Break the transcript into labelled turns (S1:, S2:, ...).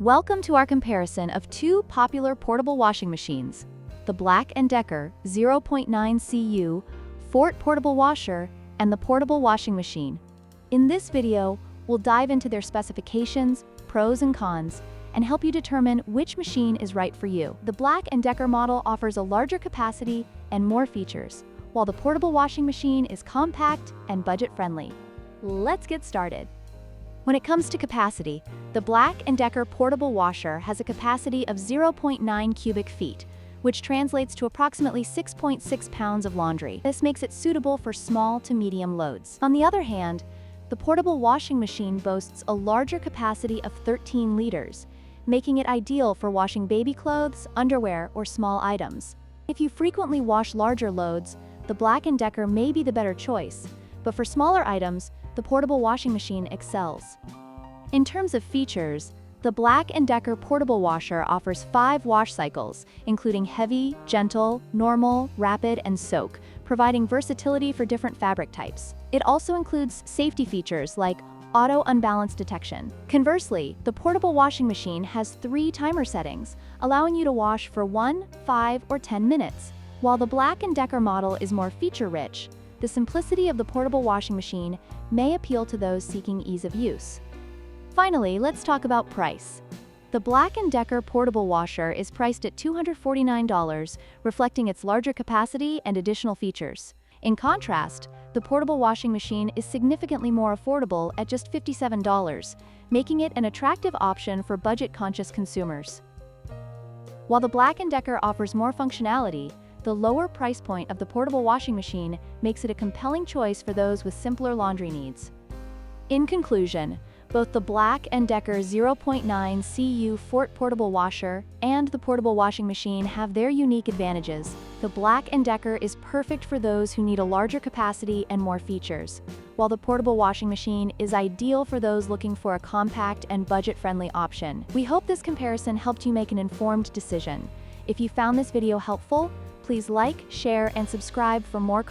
S1: Welcome to our comparison of two popular portable washing machines, the Black+Decker 0.9 CU Fort Portable Washer and the Portable Washing Machine. In this video, we'll dive into their specifications, pros and cons, and help you determine which machine is right for you. The Black+Decker model offers a larger capacity and more features, while the portable washing machine is compact and budget-friendly. Let's get started. When it comes to capacity, the Black+Decker portable washer has a capacity of 0.9 cubic feet, which translates to approximately 6.6 pounds of laundry. This makes it suitable for small to medium loads. On the other hand, the portable washing machine boasts a larger capacity of 13 liters, making it ideal for washing baby clothes, underwear, or small items. If you frequently wash larger loads, the Black+Decker may be the better choice, but for smaller items, the portable washing machine excels. In terms of features, the Black+Decker portable washer offers 5 wash cycles, including heavy, gentle, normal, rapid, and soak, providing versatility for different fabric types. It also includes safety features like auto unbalance detection. Conversely, the portable washing machine has 3 timer settings, allowing you to wash for 1, 5, or 10 minutes. While the Black+Decker model is more feature-rich, the simplicity of the portable washing machine may appeal to those seeking ease of use. Finally, let's talk about price. The Black+Decker portable washer is priced at $249, reflecting its larger capacity and additional features. In contrast, the portable washing machine is significantly more affordable at just $57, making it an attractive option for budget-conscious consumers. While the Black+Decker offers more functionality, the lower price point of the portable washing machine makes it a compelling choice for those with simpler laundry needs. In conclusion, both the Black+Decker 0.9 CU Fort Portable Washer and the portable washing machine have their unique advantages. The Black+Decker is perfect for those who need a larger capacity and more features, while the portable washing machine is ideal for those looking for a compact and budget-friendly option. We hope this comparison helped you make an informed decision. If you found this video helpful, please like, share, and subscribe for more